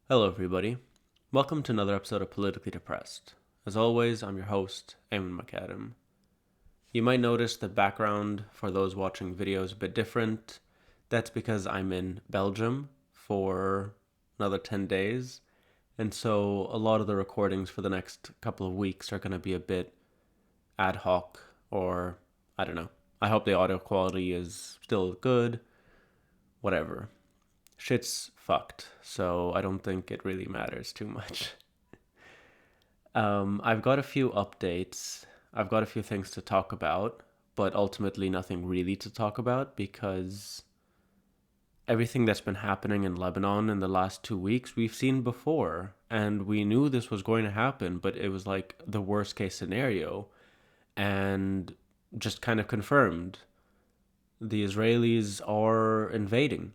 Hello, everybody. Welcome to another episode of Politically Depressed. As always, I'm your host, Eamon McAdam. You might notice the background for those watching videos a bit different. That's because I'm in Belgium for another 10 days, and so a lot of the recordings for the next couple of weeks are going to be a bit ad hoc, or I don't know. I hope the audio quality is still good, whatever. Shit's fucked, so I don't think it really matters too much. I've got a few updates. I've got a few things to talk about, but ultimately nothing really to talk about because everything that's been happening in Lebanon in the last 2 weeks we've seen before, and we knew this was going to happen, but it was like the worst case scenario and just kind of confirmed. The Israelis are invading.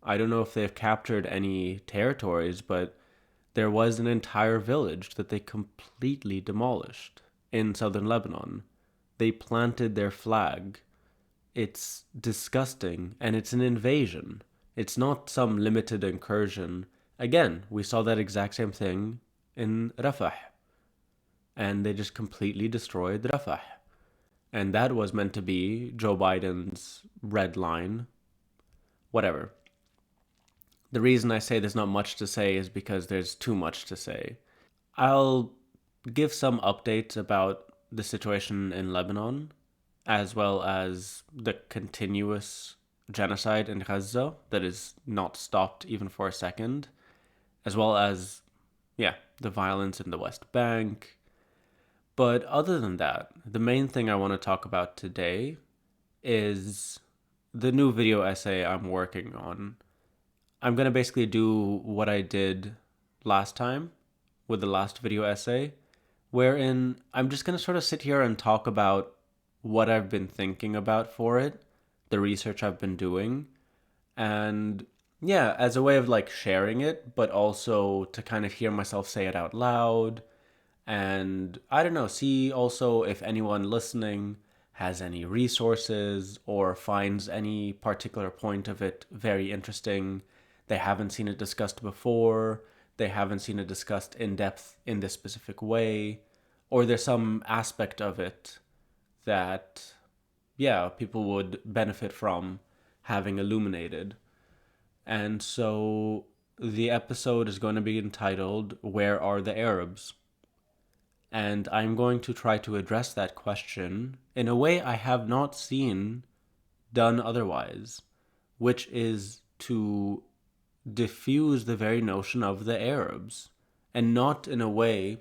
I don't know if they've captured any territories, but there was an entire village that they completely demolished in southern Lebanon. They planted their flag. It's disgusting, and it's an invasion. It's not some limited incursion. Again, we saw that exact same thing in Rafah, and they just completely destroyed Rafah. And that was meant to be Joe Biden's red line. Whatever. The reason I say there's not much to say is because there's too much to say. I'll give some updates about the situation in Lebanon, as well as the continuous genocide in Gaza that is not stopped even for a second, as well as, the violence in the West Bank. But other than that, the main thing I want to talk about today is the new video essay I'm working on. I'm going to basically do what I did last time with the last video essay, wherein I'm just going to sort of sit here and talk about what I've been thinking about for it, the research I've been doing, and as a way of like sharing it, but also to kind of hear myself say it out loud. And I don't know, see also if anyone listening has any resources or finds any particular point of it very interesting. They haven't seen it discussed before, they haven't seen it discussed in depth in this specific way, or there's some aspect of it that, people would benefit from having illuminated. And so the episode is going to be entitled, Where Are the Arabs? And I'm going to try to address that question in a way I have not seen done otherwise, which is to diffuse the very notion of the Arabs. And not in a way.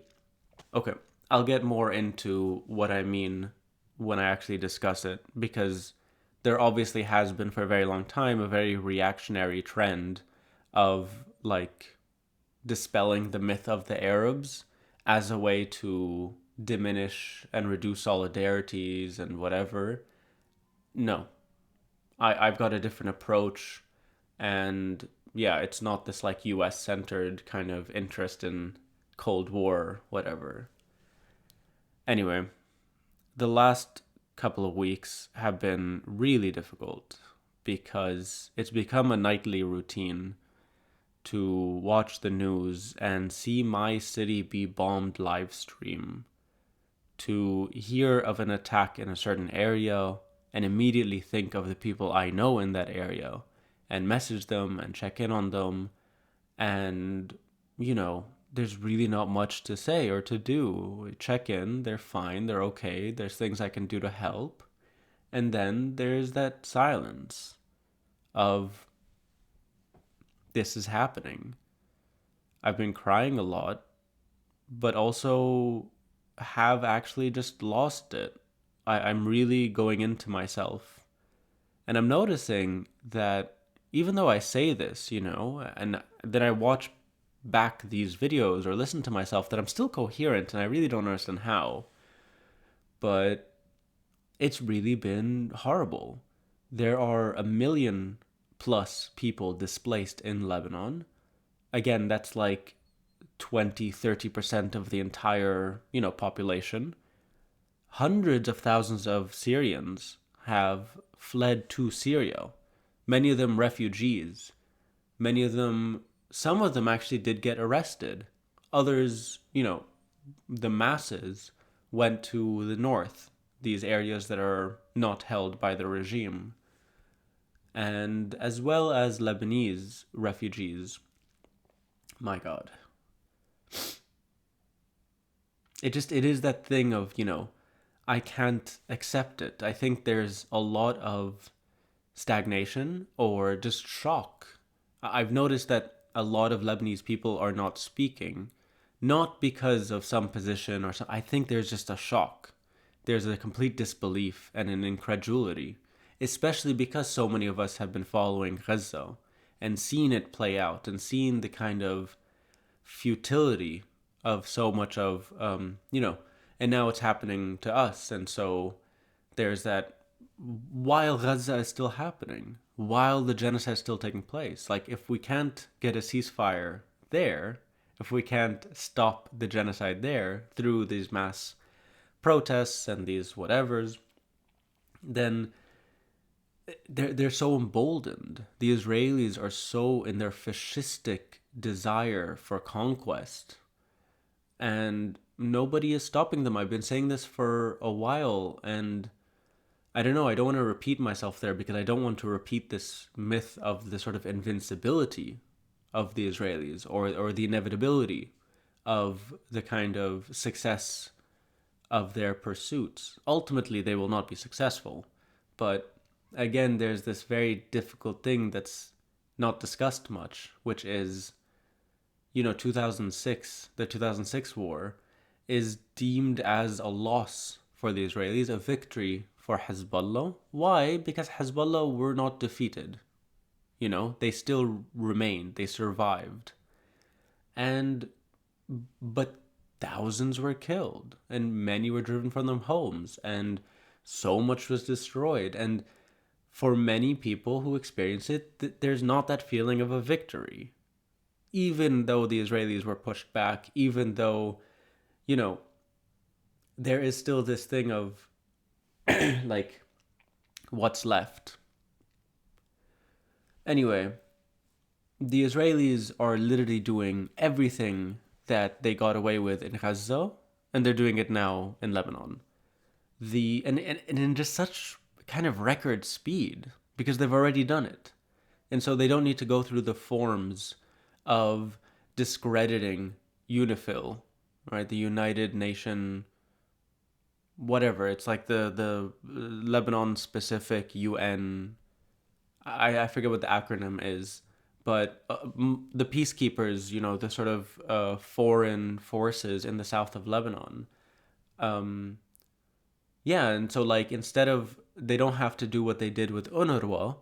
Okay, I'll get more into what I mean when I actually discuss it, because there obviously has been for a very long time a very reactionary trend of like dispelling the myth of the Arabs as a way to diminish and reduce solidarities and whatever. No, I've got a different approach, and it's not this like US centered kind of interest in Cold War, whatever. Anyway, the last couple of weeks have been really difficult because it's become a nightly routine to watch the news and see my city be bombed live stream, to hear of an attack in a certain area and immediately think of the people I know in that area and message them and check in on them. And, there's really not much to say or to do. Check in, they're fine, they're okay, there's things I can do to help. And then there's that silence of this is happening. I've been crying a lot, but also have actually just lost it. I'm really going into myself. And I'm noticing that even though I say this, and then I watch back these videos or listen to myself, that I'm still coherent and I really don't understand how. But it's really been horrible. There are 1 million+ people displaced in Lebanon. Again, that's like 20-30% of the entire, population. Hundreds of thousands of Syrians have fled to Syria, many of them refugees, many of them some of them actually did get arrested. Others, the masses went to the north, these areas that are not held by the regime, and as well as Lebanese refugees. My God. It is that thing of, I can't accept it. I think there's a lot of stagnation or just shock. I've noticed that a lot of Lebanese people are not speaking, not because of some position or something. I think there's just a shock. There's a complete disbelief and an incredulity, especially because so many of us have been following Gaza and seen it play out and seen the kind of futility of so much of, and now it's happening to us. And so there's that while Gaza is still happening, while the genocide is still taking place. Like, if we can't get a ceasefire there, if we can't stop the genocide there through these mass protests and these whatevers, then they're so emboldened. The Israelis are so in their fascistic desire for conquest, and nobody is stopping them. I've been saying this for a while, and I don't know, I don't want to repeat myself there because I don't want to repeat this myth of the sort of invincibility of the Israelis, or the inevitability of the kind of success of their pursuits. Ultimately, they will not be successful. But again, there's this very difficult thing that's not discussed much, which is, 2006, the 2006 war is deemed as a loss for the Israelis, a victory for Hezbollah. Why? Because Hezbollah were not defeated. They still remained, they survived. But thousands were killed, and many were driven from their homes, and so much was destroyed. And for many people who experience it, there's not that feeling of a victory. Even though the Israelis were pushed back, even though, there is still this thing of, like, what's left. Anyway, the Israelis are literally doing everything that they got away with in Gaza, and they're doing it now in Lebanon. And in just such kind of record speed, because they've already done it. And so they don't need to go through the forms of discrediting UNIFIL, right? The United Nation, whatever. It's like the Lebanon specific UN. I forget what the acronym is, but the peacekeepers, the sort of foreign forces in the south of Lebanon. Yeah, and so, like, instead of, they don't have to do what they did with UNRWA,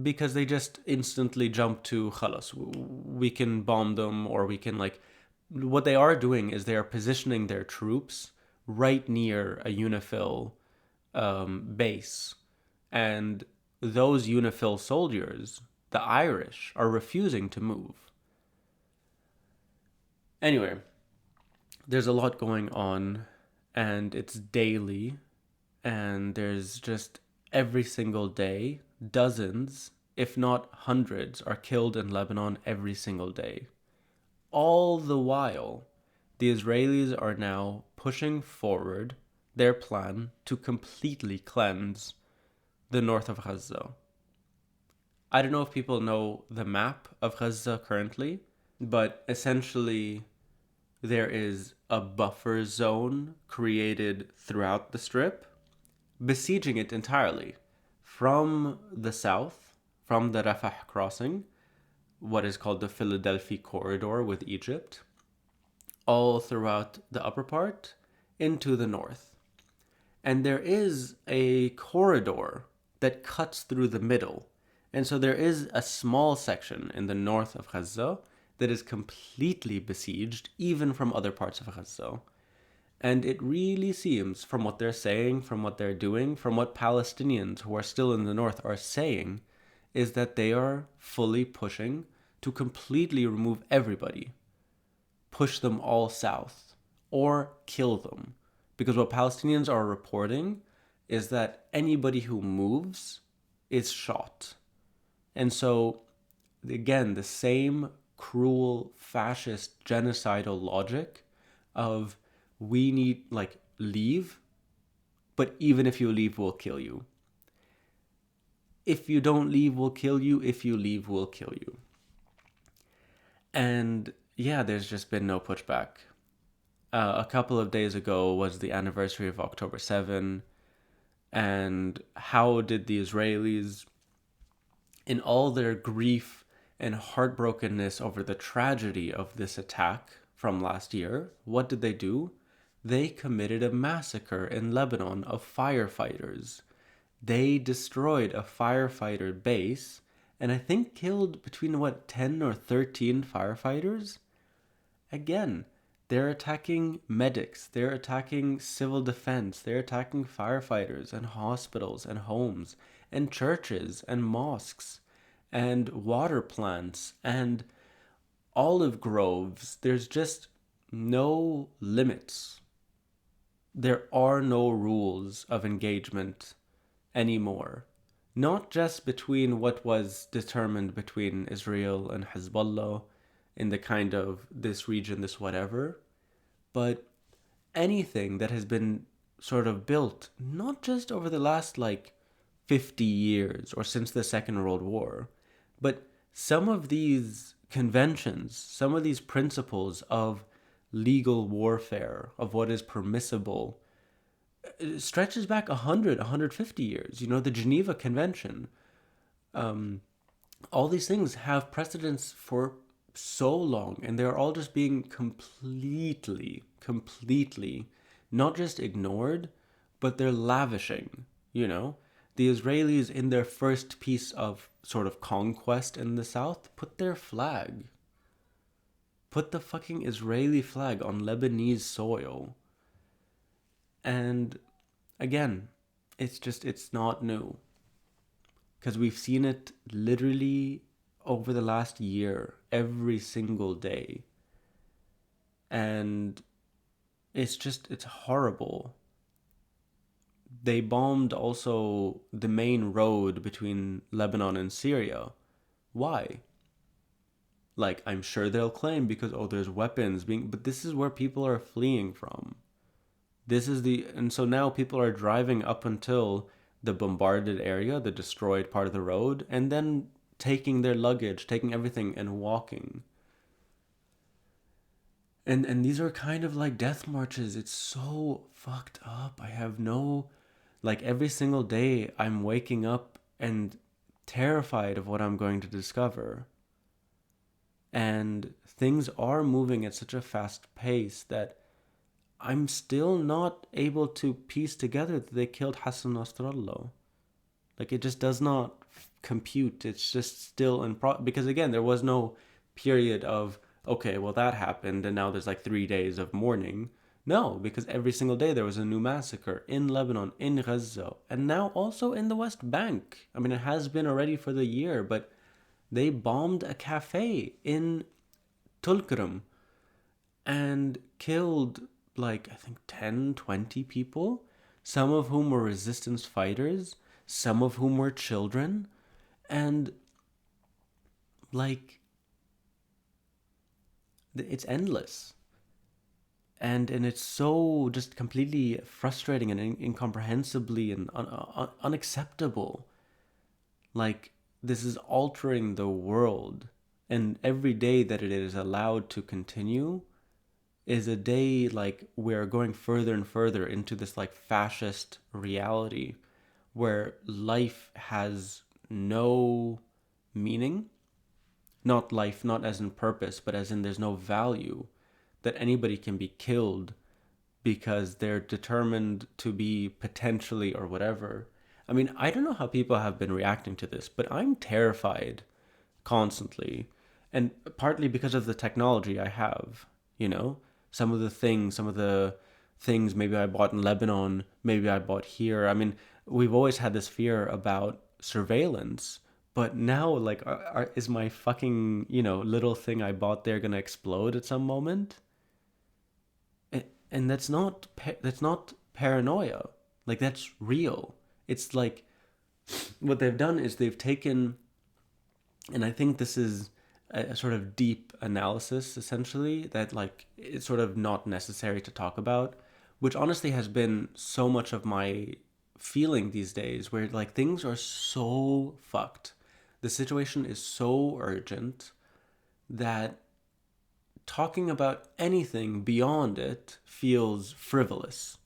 because they just instantly jump to khalas, we can bomb them, or we can, like, what they are doing is they are positioning their troops right near a UNIFIL base, and those UNIFIL soldiers, the Irish, are refusing to move. Anyway, there's a lot going on, and it's daily, and there's just every single day, dozens, if not hundreds, are killed in Lebanon every single day. All the while, the Israelis are now pushing forward their plan to completely cleanse the north of Gaza. I don't know if people know the map of Gaza currently, but essentially there is a buffer zone created throughout the strip, besieging it entirely. From the south, from the Rafah crossing, what is called the Philadelphia corridor with Egypt, all throughout the upper part, into the north. And there is a corridor that cuts through the middle. And so there is a small section in the north of Gaza that is completely besieged, even from other parts of Gaza. And it really seems, from what they're saying, from what they're doing, from what Palestinians who are still in the north are saying, is that they are fully pushing to completely remove everybody, push them all south, or kill them. Because what Palestinians are reporting is that anybody who moves is shot. And so, again, the same cruel, fascist, genocidal logic of we need, like, leave, but even if you leave, we'll kill you. If you don't leave, we'll kill you. If you leave, we'll kill you. And yeah, there's just been no pushback. A couple of days ago was the anniversary of October 7. And how did the Israelis, in all their grief and heartbrokenness over the tragedy of this attack from last year, what did they do? They committed a massacre in Lebanon of firefighters. They destroyed a firefighter base and I think killed between 10 or 13 firefighters? Again, they're attacking medics, they're attacking civil defense, they're attacking firefighters and hospitals and homes and churches and mosques and water plants and olive groves. There's just no limits. There are no rules of engagement anymore. Not just between what was determined between Israel and Hezbollah in the kind of this region, this whatever, but anything that has been sort of built, not just over the last 50 years or since the Second World War, but some of these conventions, some of these principles of legal warfare, of what is permissible, it stretches back 100, 150 years. The Geneva Convention. All these things have precedence for so long, and they're all just being completely, not just ignored, but they're lavishing, The Israelis, in their first piece of sort of conquest in the south, put their flag. Put the fucking Israeli flag on Lebanese soil. And again, it's not new. Because we've seen it literally over the last year, every single day. And it's horrible. They bombed also the main road between Lebanon and Syria. Why? I'm sure they'll claim because, there's weapons but this is where people are fleeing from. And so now people are driving up until the bombarded area, the destroyed part of the road, and then taking their luggage, taking everything and walking. And these are kind of like death marches. It's so fucked up. I have no, every single day I'm waking up and terrified of what I'm going to discover. And things are moving at such a fast pace that I'm still not able to piece together that they killed Hassan Nasrallah. It just does not compute. It's just still because again, there was no period of, okay, well that happened and now there's 3 days of mourning. No, because every single day there was a new massacre in Lebanon, in Gaza, and now also in the West Bank. I mean, it has been already for the year, but they bombed a cafe in Tulkarm and killed I think 10, 20 people, some of whom were resistance fighters, some of whom were children, and it's endless. And it's so just completely frustrating and incomprehensibly and unacceptable. This is altering the world, and every day that it is allowed to continue is a day we're going further and further into this fascist reality where life has no meaning. Not life, not as in purpose, but as in there's no value, that anybody can be killed because they're determined to be potentially or whatever. I mean, I don't know how people have been reacting to this, but I'm terrified constantly. And partly because of the technology I have, some of the things maybe I bought in Lebanon, maybe I bought here. I mean, we've always had this fear about surveillance, but now is my fucking, little thing I bought there going to explode at some moment? And that's not paranoia. That's real. It's what they've done is they've taken, and I think this is a sort of deep analysis, essentially, that like it's sort of not necessary to talk about, which honestly has been so much of my feeling these days, where like things are so fucked. The situation is so urgent that talking about anything beyond it feels frivolous.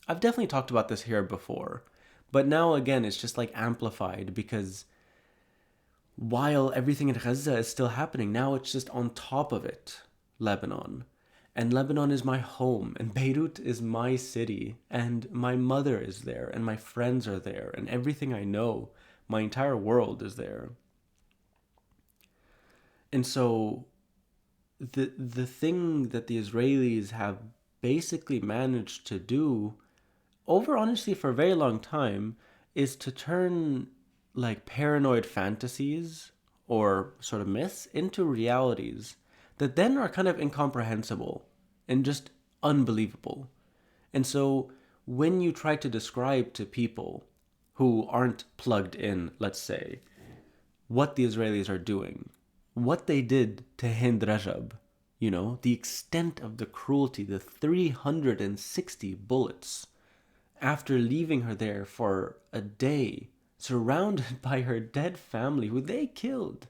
I've definitely talked about this here before, but now again it's just like amplified because while everything in Gaza is still happening, now it's just on top of it, Lebanon. And Lebanon is my home, and Beirut is my city, and my mother is there, and my friends are there, and everything I know, my entire world is there. And so the thing that the Israelis have basically managed to do over honestly for a very long time is to turn like paranoid fantasies or sort of myths into realities that then are kind of incomprehensible and just unbelievable. And so when you try to describe to people who aren't plugged in, let's say, what the Israelis are doing, what they did to Hind Rajab, you know, the extent of the cruelty, the 360 bullets, after leaving her there for a day, surrounded by her dead family who they killed,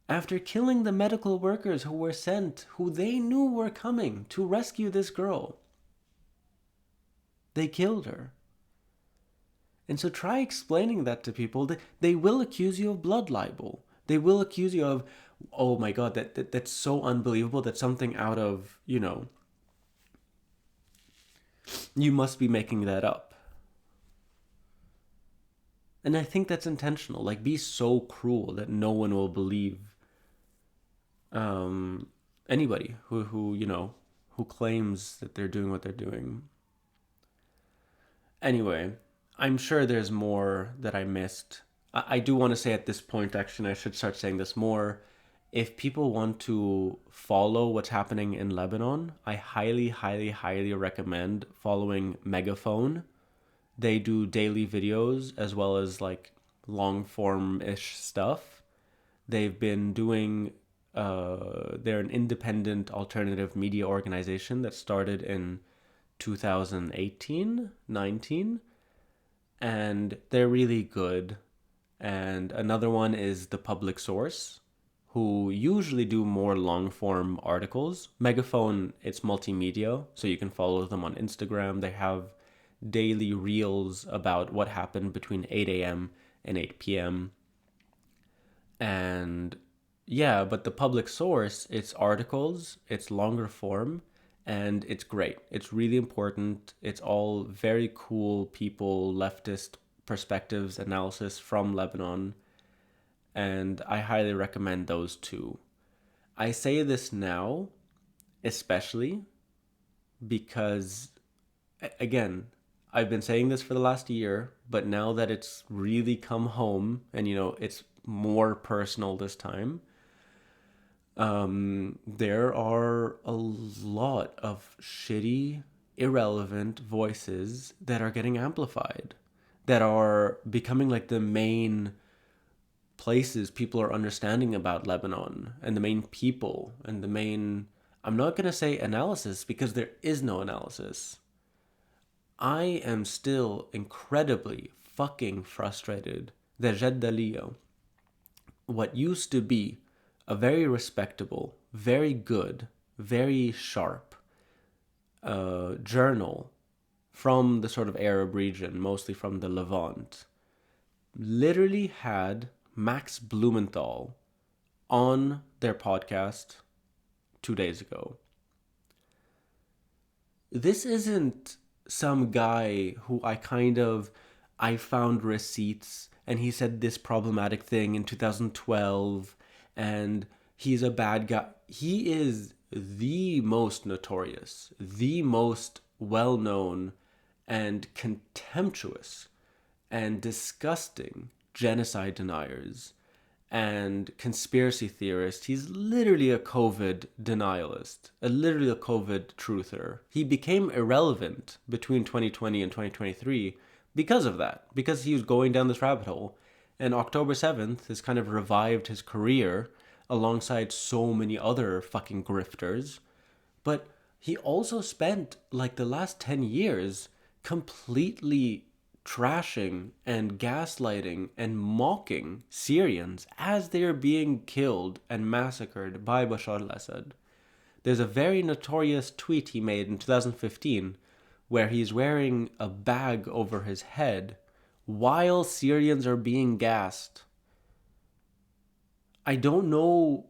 after killing the medical workers who were sent, who they knew were coming to rescue this girl, they killed her. And so try explaining that to people. They will accuse you of blood libel. They will accuse you of, oh my God, that's so unbelievable. That's something out of, you know, you must be making that up. And I think that's intentional. Like, be so cruel that no one will believe anybody who you know, who claims that they're doing what they're doing. Anyway, I'm sure there's more that I missed. I do want to say at this point, actually, I should start saying this more. If people want to follow what's happening in Lebanon, I highly, highly, highly recommend following Megaphone. They do daily videos as well as like long form ish stuff. They've been doing, they're an independent alternative media organization that started in 2018, 19, and they're really good. And another one is The Public Source, who usually do more long form articles. Megaphone, it's multimedia, so you can follow them on Instagram. They have daily reels about what happened between 8 a.m. and 8 p.m. And yeah, but The Public Source, it's articles, it's longer form, and it's great. It's really important. It's all very cool people, leftist perspectives, analysis from Lebanon, and I highly recommend those two. I say this now, especially because, again, I've been saying this for the last year, but now that it's really come home and, you know, it's more personal this time, there are a lot of shitty, irrelevant voices that are getting amplified, that are becoming like the main places people are understanding about Lebanon and the main people and the main, I'm not going to say analysis because there is no analysis. I am still incredibly fucking frustrated that Jeddaliya, what used to be a very respectable, very good, very sharp journal from the sort of Arab region, mostly from the Levant, literally had Max Blumenthal on their podcast 2 days ago. This isn't some guy who I found receipts and he said this problematic thing in 2012 and he's a bad guy. He is the most notorious, the most well-known and contemptuous and disgusting genocide deniers and conspiracy theorist. He's literally a COVID denialist, literally a COVID truther. He became irrelevant between 2020 and 2023 because of that, because he was going down this rabbit hole. And October 7th has kind of revived his career alongside so many other fucking grifters. But he also spent like the last 10 years completely trashing and gaslighting and mocking Syrians as they are being killed and massacred by Bashar al Assad. There's a very notorious tweet he made in 2015 where he's wearing a bag over his head while Syrians are being gassed. I don't know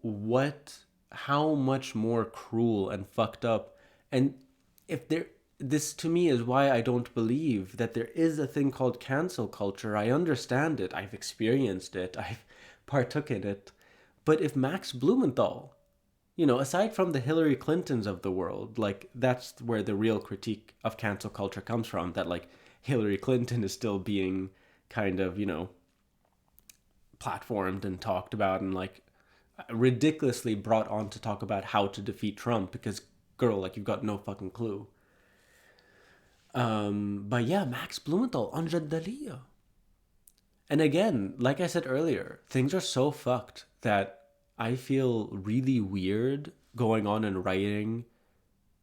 how much more cruel and fucked up. And if there, this to me is why I don't believe that there is a thing called cancel culture. I understand it. I've experienced it. I've partook in it. But if Max Blumenthal, aside from the Hillary Clintons of the world, like that's where the real critique of cancel culture comes from, that like Hillary Clinton is still being kind of, platformed and talked about and like ridiculously brought on to talk about how to defeat Trump because girl, like you've got no fucking clue. But yeah, Max Blumenthal on Jaddalia. And again, like I said earlier, things are so fucked that I feel really weird going on and writing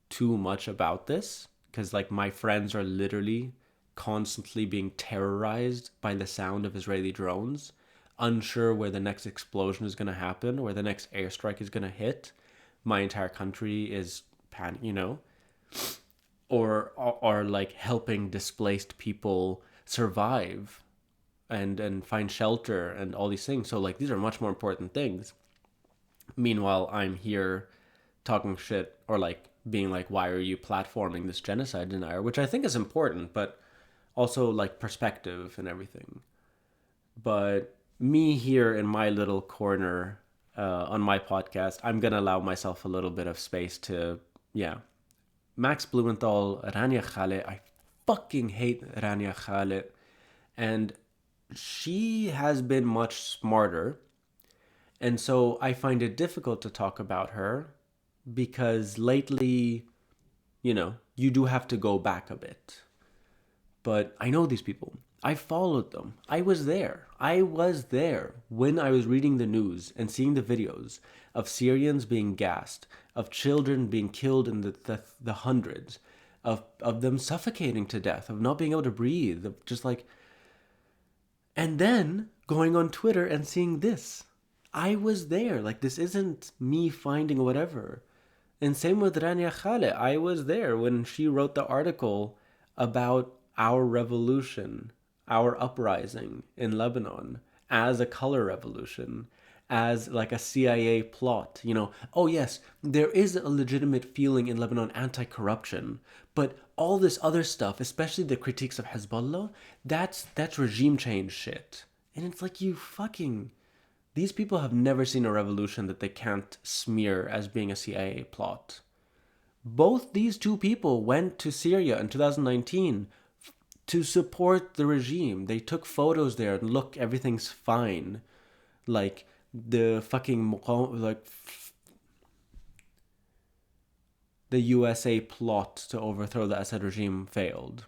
too much about this because like my friends are literally constantly being terrorized by the sound of Israeli drones, unsure where the next explosion is going to happen, where the next airstrike is going to hit. My entire country is or like helping displaced people survive and find shelter and all these things. So like these are much more important things. Meanwhile, I'm here talking shit or like being like, why are you platforming this genocide denier? Which I think is important, but also like perspective and everything. But me here in my little corner on my podcast, I'm going to allow myself a little bit of space to, yeah. Max Blumenthal, Rania Khaled. I fucking hate Rania Khaled. And she has been much smarter. And so I find it difficult to talk about her because lately, you do have to go back a bit. But I know these people. I followed them. I was there. I was there when I was reading the news and seeing the videos of Syrians being gassed, of children being killed in the hundreds, of them suffocating to death, of not being able to breathe, of just like. And then going on Twitter and seeing this. I was there. Like, this isn't me finding whatever. And same with Rania Khaled. I was there when she wrote the article about our revolution, our uprising in Lebanon as a color revolution, as like a CIA plot. Oh yes, there is a legitimate feeling in Lebanon anti-corruption, but all this other stuff, especially the critiques of Hezbollah, that's regime change shit. And it's like these people have never seen a revolution that they can't smear as being a CIA plot. Both these two people went to Syria in 2019 to support the regime. They took photos there and look, everything's fine. Like the fucking the USA plot to overthrow the Assad regime failed.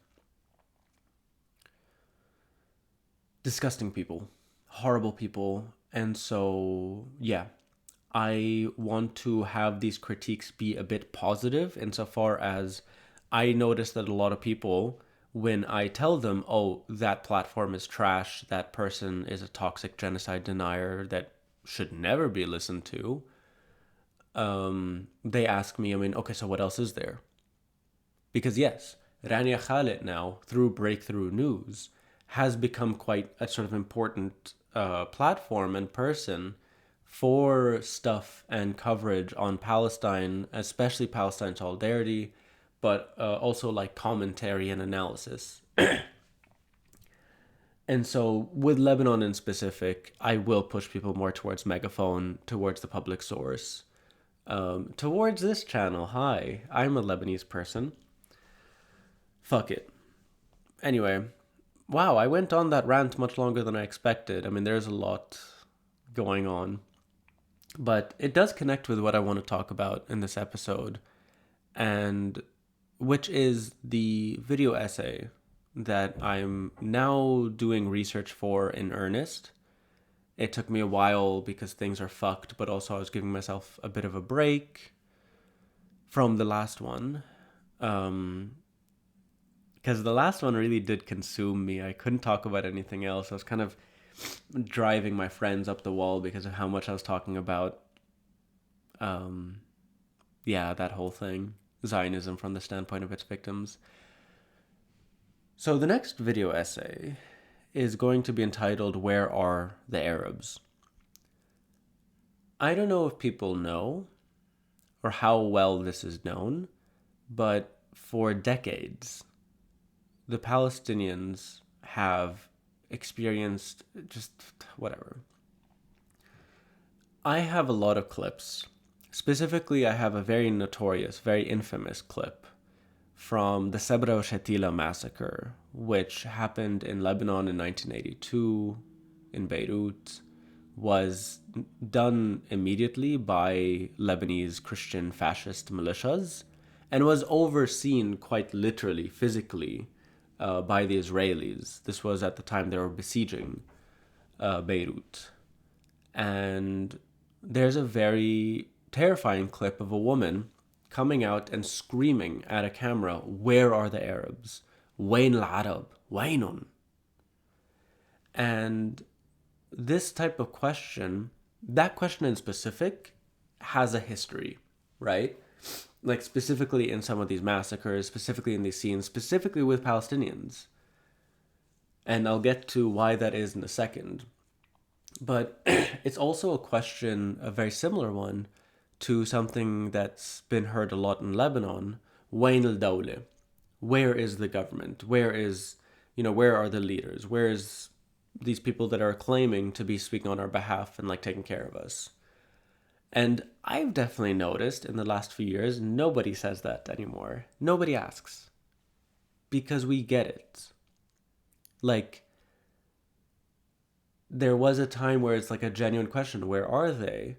Disgusting people, horrible people. And so, yeah, I want to have these critiques be a bit positive insofar as I notice that a lot of people, when I tell them, oh, that platform is trash, that person is a toxic genocide denier that should never be listened to, they ask me, okay, so what else is there? Because yes, Rania Khaled now, through Breakthrough News, has become quite a sort of important platform and person for stuff and coverage on Palestine, especially Palestine solidarity, but also like commentary and analysis. And so with Lebanon in specific, I will push people more towards Megaphone, towards the public source, towards this channel. Hi, I'm a Lebanese person. Fuck it. Anyway, wow, I went on that rant much longer than I expected. I mean, there's a lot going on. But it does connect with what I want to talk about in this episode, and which is the video essay that I'm now doing research for in earnest. It took me a while because things are fucked, but also I was giving myself a bit of a break from the last one. Because the last one really did consume me. I couldn't talk about anything else. I was kind of driving my friends up the wall because of how much I was talking about, um, yeah, that whole thing. Zionism from the standpoint of its victims. So the next video essay is going to be entitled, Where Are the Arabs? I don't know if people know or how well this is known, but for decades, the Palestinians have experienced just whatever. I have a lot of clips. Specifically, I have a very notorious, very infamous clip from the Sabra Shatila massacre, which happened in Lebanon in 1982, in Beirut, was done immediately by Lebanese Christian fascist militias and was overseen quite literally, physically, by the Israelis. This was at the time they were besieging Beirut. And there's a very terrifying clip of a woman coming out and screaming at a camera, "Where are the Arabs? Wayn al-Arab? Waynun?" And this type of question, that question in specific, has a history, right? Like specifically in some of these massacres, specifically in these scenes, specifically with Palestinians. And I'll get to why that is in a second. But it's also a question, a very similar one, to something that's been heard a lot in Lebanon. Wayn al-Dawla? Where is the government? Where is, where are the leaders? Where is these people that are claiming to be speaking on our behalf and like taking care of us? And I've definitely noticed in the last few years, nobody says that anymore. Nobody asks. Because we get it. Like, there was a time where it's like a genuine question, where are they?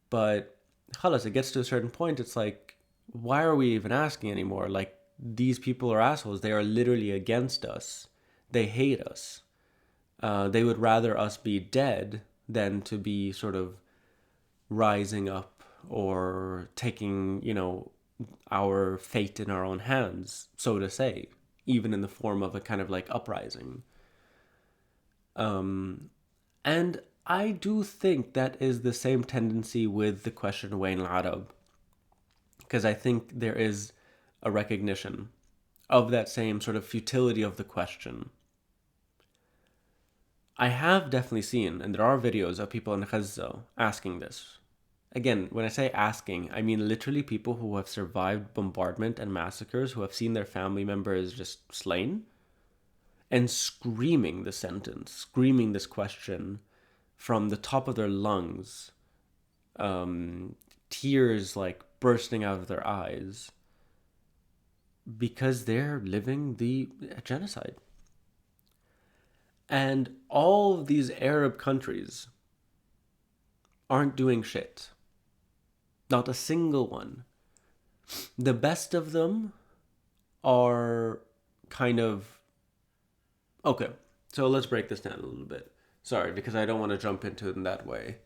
But khalas, it gets to a certain point, it's like, why are we even asking anymore? Like, these people are assholes. They are literally against us. They hate us. They would rather us be dead than to be sort of rising up or taking, our fate in our own hands, so to say, even in the form of a kind of like uprising. And I do think that is the same tendency with the question Wayn al-Arab, because I think there is a recognition of that same sort of futility of the question. I have definitely seen, and there are videos of people in Gaza asking this. Again, when I say asking, I mean literally people who have survived bombardment and massacres, who have seen their family members just slain, and screaming the sentence, screaming this question from the top of their lungs, tears like bursting out of their eyes, because they're living the genocide. And all of these Arab countries aren't doing shit. Not a single one. The best of them are kind of... Okay, so let's break this down a little bit. Sorry, because I don't want to jump into it in that way.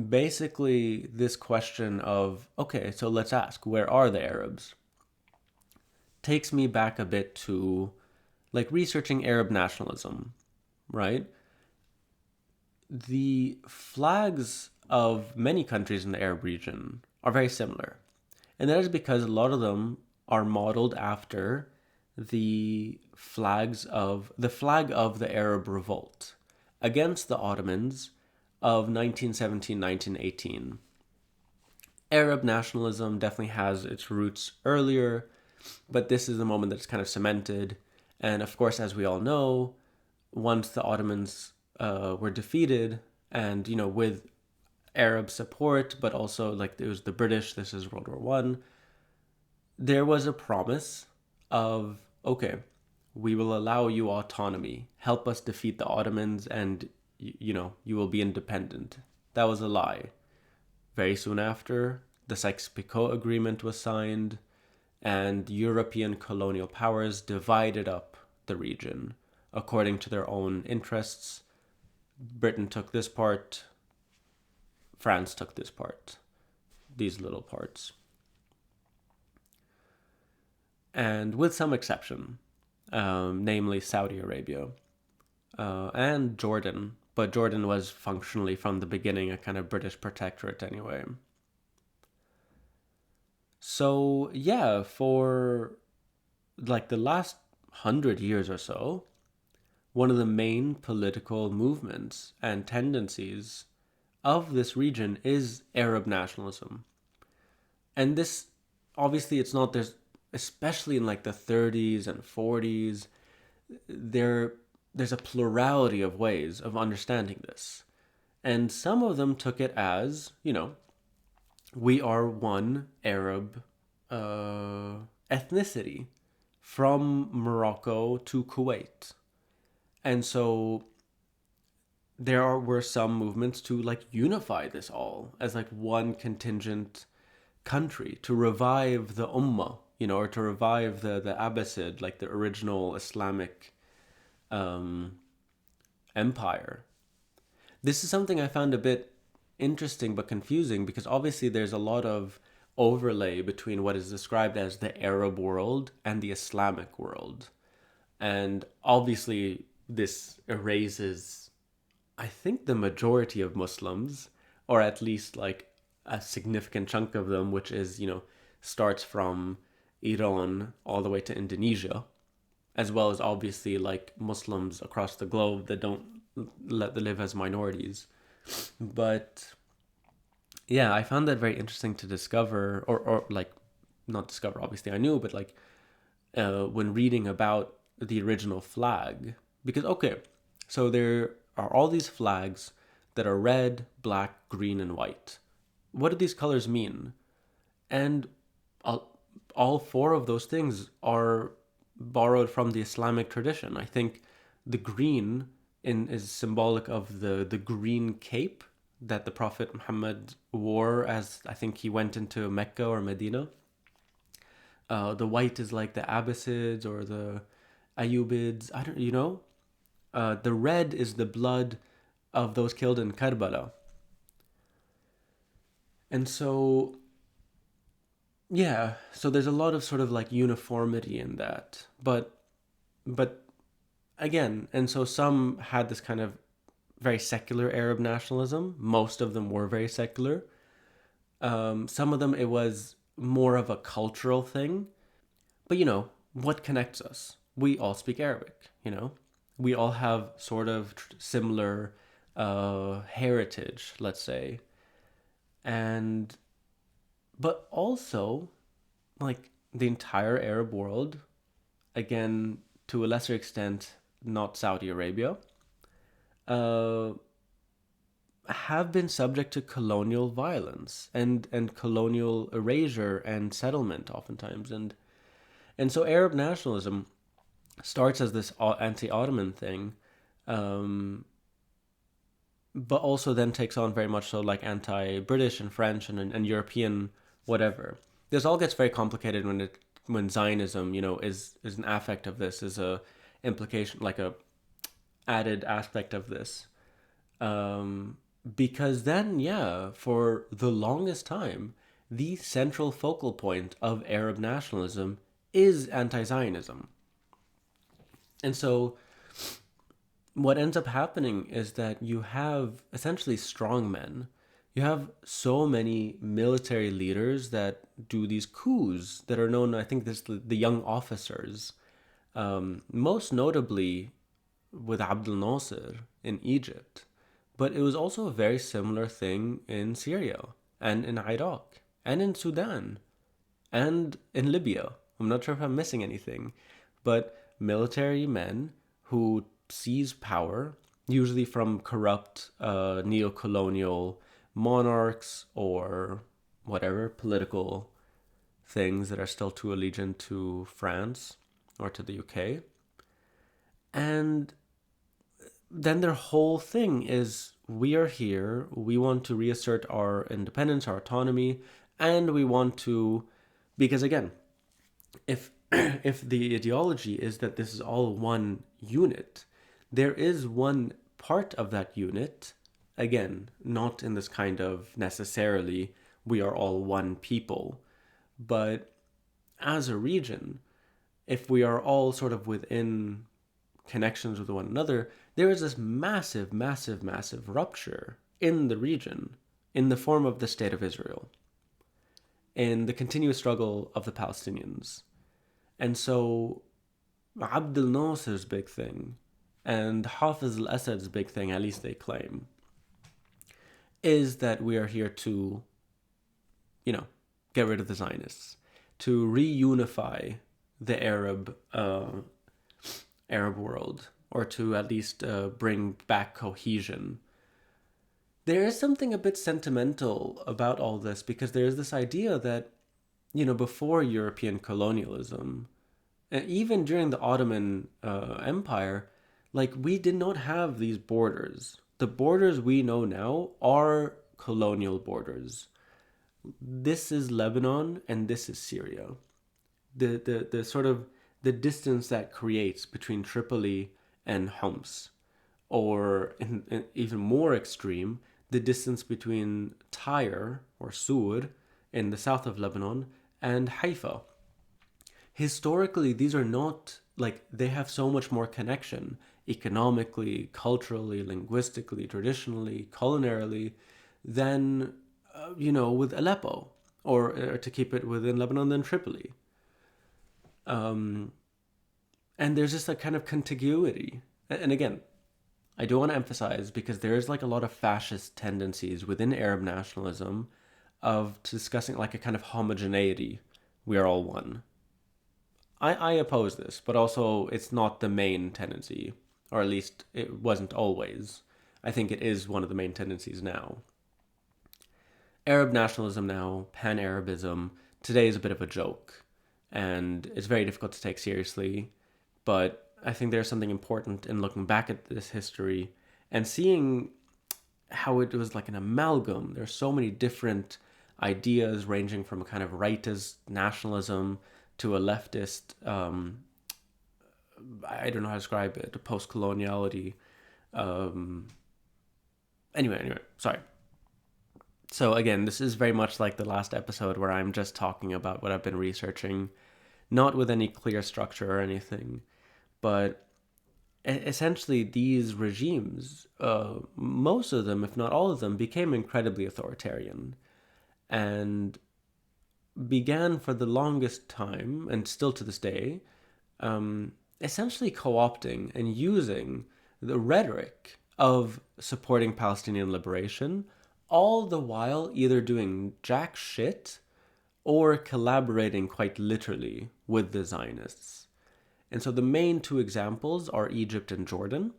Basically, this question of, okay, so let's ask, where are the Arabs? Takes me back a bit to like researching Arab nationalism, right? The flags of many countries in the Arab region are very similar. And that is because a lot of them are modeled after the flag of the Arab revolt against the Ottomans of 1917-1918. Arab nationalism definitely has its roots earlier, but this is the moment that's kind of cemented. And of course, as we all know, once the Ottomans were defeated, and with Arab support, but also like it was the British, this is World War One, there was a promise of, okay, we will allow you autonomy, help us defeat the Ottomans, and you will be independent. That was a lie. Very soon after, the Sykes-Picot Agreement was signed, and European colonial powers divided up the region according to their own interests. Britain took this part, France took this part, these little parts. And with some exception, namely Saudi Arabia and Jordan. But Jordan was functionally from the beginning a kind of British protectorate anyway. So, yeah, for like the last 100 years or so, one of the main political movements and tendencies of this region is Arab nationalism. And this, obviously, it's not, there's, especially in like the 30s and 40s, there there's a plurality of ways of understanding this. And some of them took it as, we are one Arab ethnicity from Morocco to Kuwait. And so were some movements to like unify this all as like one contingent country to revive the Ummah, or to revive the Abbasid, like the original Islamic empire. This is something I found a bit interesting but confusing because obviously there's a lot of overlay between what is described as the Arab world and the Islamic world. And obviously, this erases, I think, the majority of Muslims, or at least like a significant chunk of them, which is, starts from Iran all the way to Indonesia, as well as obviously like Muslims across the globe that don't let them live as minorities. But yeah, I found that very interesting to discover, or like not discover, obviously I knew, but like when reading about the original flag. Because, okay, so there are all these flags that are red, black, green, and white. What do these colors mean? And all four of those things are borrowed from the Islamic tradition. I think the green is symbolic of the green cape that the Prophet Muhammad wore as I think he went into Mecca or Medina. The white is like the Abbasids or the Ayyubids. I don't. The red is the blood of those killed in Karbala. And so, yeah, so there's a lot of sort of like uniformity in that. But again, and so some had this kind of very secular Arab nationalism. Most of them were very secular. Some of them, it was more of a cultural thing. But what connects us? We all speak Arabic. We all have sort of similar heritage, let's say. And, but also, like the entire Arab world, again, to a lesser extent, not Saudi Arabia, uh, have been subject to colonial violence and colonial erasure and settlement oftentimes. And so Arab nationalism starts as this anti-Ottoman thing, but also then takes on very much so like anti-British and French and European whatever. This all gets very complicated when Zionism, is an affect of this, is a implication, like a added aspect of this. Because then, yeah, for the longest time, the central focal point of Arab nationalism is anti-Zionism. And so what ends up happening is that you have essentially strong men. You have so many military leaders that do these coups that are known, I think, this the young officers. Most notably with Abdel Nasser in Egypt. But it was also a very similar thing in Syria and in Iraq and in Sudan and in Libya. I'm not sure if I'm missing anything, but military men who seize power, usually from corrupt neo-colonial monarchs or whatever political things that are still too allegiant to France or to the UK. And then their whole thing is, we are here, we want to reassert our independence, our autonomy, and we want to, because again, if if the ideology is that this is all one unit, there is one part of that unit, again, not in this kind of necessarily we are all one people, but as a region, if we are all sort of within connections with one another, there is this massive, massive, massive rupture in the region in the form of the State of Israel, in the continuous struggle of the Palestinians. And so Abdel Nasser's big thing and Hafiz al-Assad's big thing, at least they claim, is that we are here to, get rid of the Zionists, to reunify the Arab world, or to at least bring back cohesion. There is something a bit sentimental about all this, because there is this idea that, before European colonialism, and even during the Ottoman Empire, like, we did not have these borders. The borders we know now are colonial borders. This is Lebanon and this is Syria. The sort of the distance that creates between Tripoli and Homs, or in even more extreme, the distance between Tyre or Sur in the south of Lebanon and Haifa. Historically, these are not, like, they have so much more connection economically, culturally, linguistically, traditionally, culinarily than, with Aleppo, or to keep it within Lebanon, than Tripoli. And there's just a kind of contiguity. And again, I do want to emphasize, because there is like a lot of fascist tendencies within Arab nationalism of discussing like a kind of homogeneity. We are all one. I oppose this, but also it's not the main tendency, or at least it wasn't always. I think it is one of the main tendencies now. Arab nationalism now, pan-Arabism, today is a bit of a joke, and it's very difficult to take seriously, but I think there's something important in looking back at this history and seeing how it was like an amalgam. There's so many different ideas, ranging from a kind of rightist nationalism to a leftist, I don't know how to describe it, post-coloniality. Anyway, sorry. So again, this is very much like the last episode where I'm just talking about what I've been researching, not with any clear structure or anything, but essentially these regimes, most of them, if not all of them, became incredibly authoritarian and began for the longest time, and still to this day, essentially co-opting and using the rhetoric of supporting Palestinian liberation, all the while either doing jack shit or collaborating quite literally with the Zionists. And so the main two examples are Egypt and Jordan.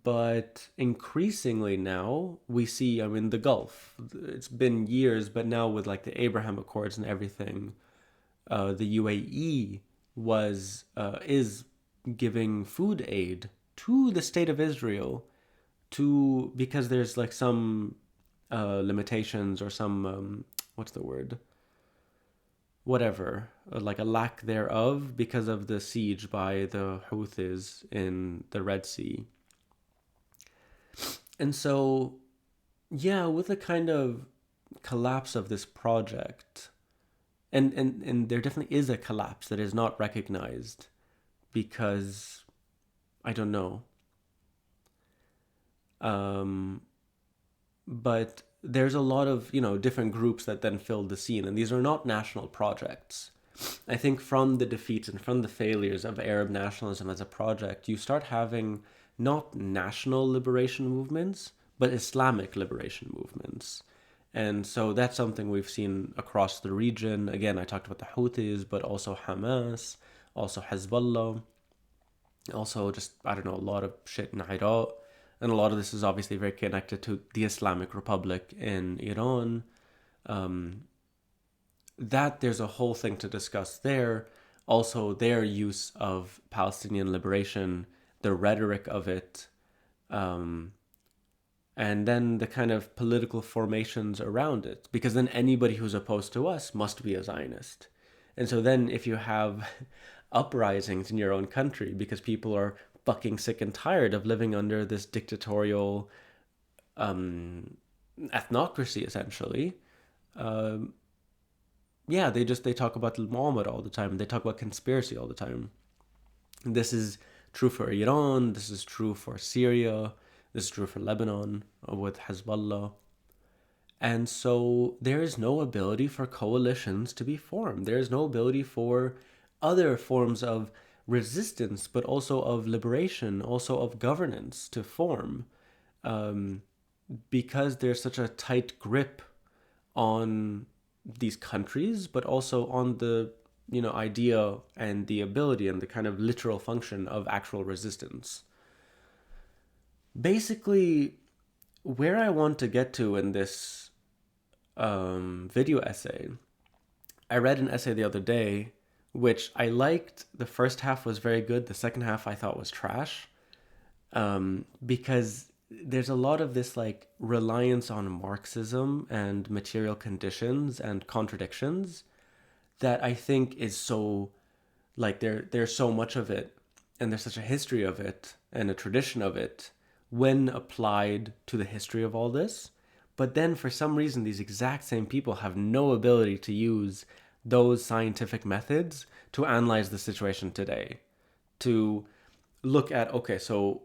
But increasingly now we see, the Gulf. It's been years, but now with like the Abraham Accords and everything, the UAE is giving food aid to the state of Israel because there's like some limitations or some what's the word? Whatever, like a lack thereof because of the siege by the Houthis in the Red Sea. And so, yeah, with a kind of collapse of this project, and there definitely is a collapse that is not recognized because, I don't know. But there's a lot of, different groups that then filled the scene, and these are not national projects. I think from the defeats and from the failures of Arab nationalism as a project, you start having not national liberation movements, but Islamic liberation movements. And so that's something we've seen across the region. Again, I talked about the Houthis, but also Hamas, also Hezbollah, also just, I don't know, a lot of shit in Iraq. And a lot of this is obviously very connected to the Islamic Republic in Iran. That there's a whole thing to discuss there. Also, their use of Palestinian liberation, the rhetoric of it, and then the kind of political formations around it. Because then anybody who's opposed to us must be a Zionist. And so then if you have uprisings in your own country because people are fucking sick and tired of living under this dictatorial ethnocracy, essentially. Um, yeah, they talk about Muhammad all the time. They talk about conspiracy all the time. This is true for Iran. This is true for Syria. This is true for Lebanon with Hezbollah. And so there is no ability for coalitions to be formed. There is no ability for other forms of resistance, but also of liberation, also of governance to form, um, because there's such a tight grip on these countries, but also on the idea and the ability and the kind of literal function of actual resistance. Basically, where I want to get to in this video essay, I read an essay the other day, which I liked. The first half was very good. The second half I thought was trash, because there's a lot of this like reliance on Marxism and material conditions and contradictions that I think is so like there's so much of it, and there's such a history of it and a tradition of it when applied to the history of all this. But then for some reason these exact same people have no ability to use those scientific methods to analyze the situation today, to look at, okay, so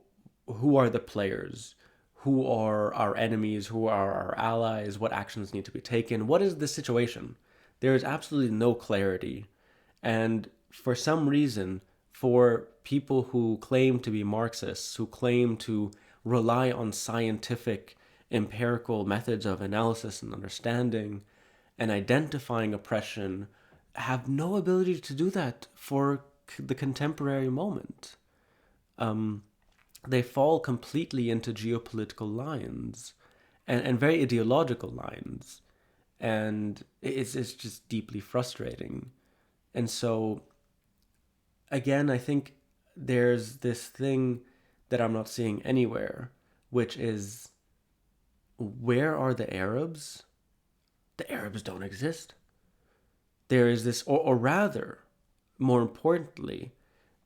who are the players, who are our enemies, who are our allies, what actions need to be taken, what is the situation. There is absolutely no clarity. And for some reason, for people who claim to be Marxists, who claim to rely on scientific, empirical methods of analysis and understanding and identifying oppression, have no ability to do that for the contemporary moment. They fall completely into geopolitical lines and very ideological lines. And it's just deeply frustrating. And so, again, I think there's this thing that I'm not seeing anywhere, which is, where are the Arabs? The Arabs don't exist. There is this, or rather, more importantly,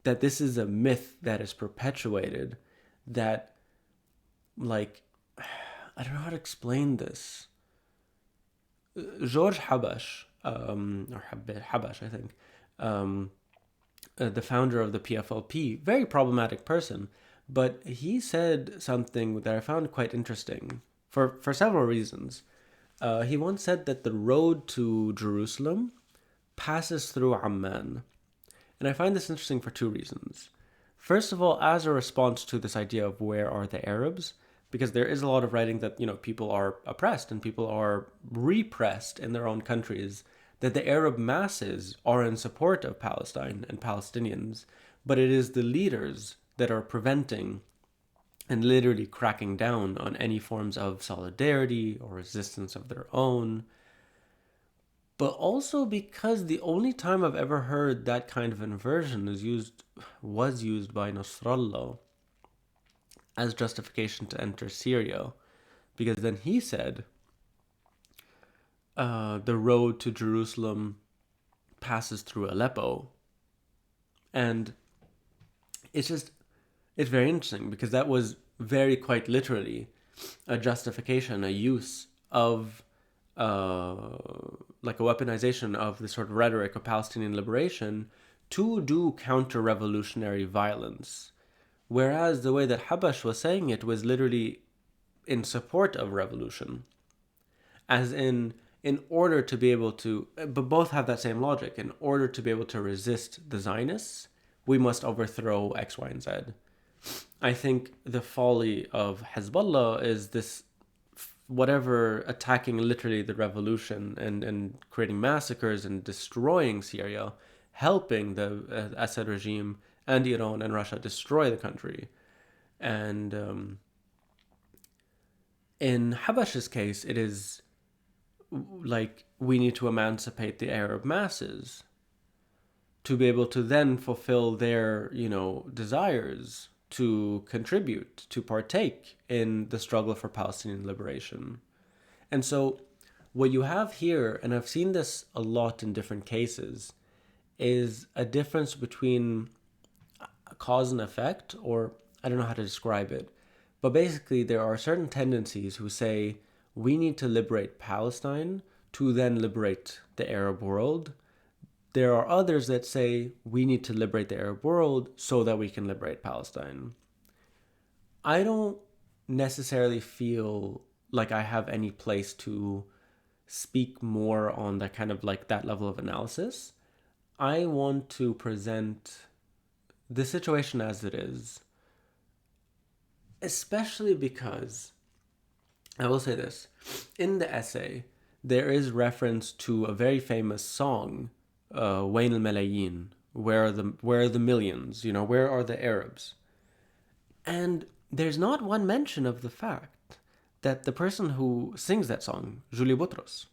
that this is a myth that is perpetuated, that, like, I don't know how to explain this. George Habash, or Habash, I think, the founder of the PFLP, very problematic person, but he said something that I found quite interesting for several reasons. He once said that the road to Jerusalem passes through Amman. And I find this interesting for two reasons. First of all, as a response to this idea of where are the Arabs, because there is a lot of writing that, people are oppressed and people are repressed in their own countries, that the Arab masses are in support of Palestine and Palestinians, but it is the leaders that are preventing and literally cracking down on any forms of solidarity or resistance of their own. But also because the only time I've ever heard that kind of inversion was used by Nasrallah as justification to enter Syria, because then he said the road to Jerusalem passes through Aleppo, and it's very interesting because that was very quite literally a justification, a use of like a weaponization of the sort of rhetoric of Palestinian liberation to do counter-revolutionary violence. Whereas the way that Habash was saying it was literally in support of revolution. As in order to be able to, but both have that same logic. In order to be able to resist the Zionists, we must overthrow X, Y, and Z. I think the folly of Hezbollah is this, whatever, attacking literally the revolution and creating massacres and destroying Syria, helping the Assad regime and Iran and Russia destroy the country. And in Habash's case, it is like we need to emancipate the Arab masses to be able to then fulfill their, desires to contribute, to partake in the struggle for Palestinian liberation. And so what you have here, and I've seen this a lot in different cases, is a difference between, cause and effect, or I don't know how to describe it. But basically, there are certain tendencies who say we need to liberate Palestine to then liberate the Arab world. There are others that say we need to liberate the Arab world so that we can liberate Palestine. I don't necessarily feel like I have any place to speak more on that kind of like that level of analysis. I want to present the situation as it is, especially because I will say this. In the essay, there is reference to a very famous song, Wain al Malayin, where are the millions, where are the Arabs? And there's not one mention of the fact that the person who sings that song, Julia Butros,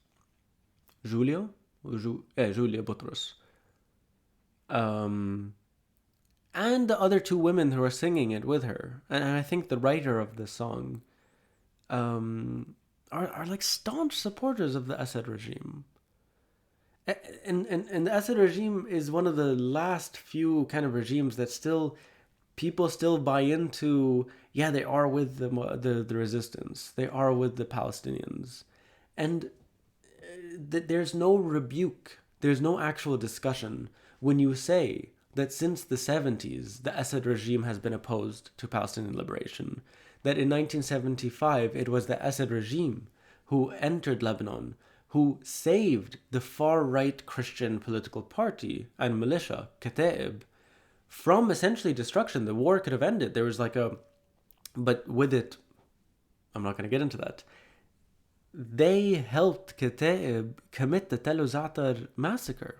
Julia Butros, um, and the other two women who are singing it with her, and I think the writer of the song, are like staunch supporters of the Assad regime. And the Assad regime is one of the last few kind of regimes that still people still buy into. Yeah, they are with the resistance. They are with the Palestinians, and there's no rebuke. There's no actual discussion when you say that since the 70s, the Assad regime has been opposed to Palestinian liberation. That in 1975, it was the Assad regime who entered Lebanon, who saved the far-right Christian political party and militia, Kataib, from essentially destruction. The war could have ended. There was but with it, I'm not going to get into that. They helped Kataib commit the Tel Za'atar massacre.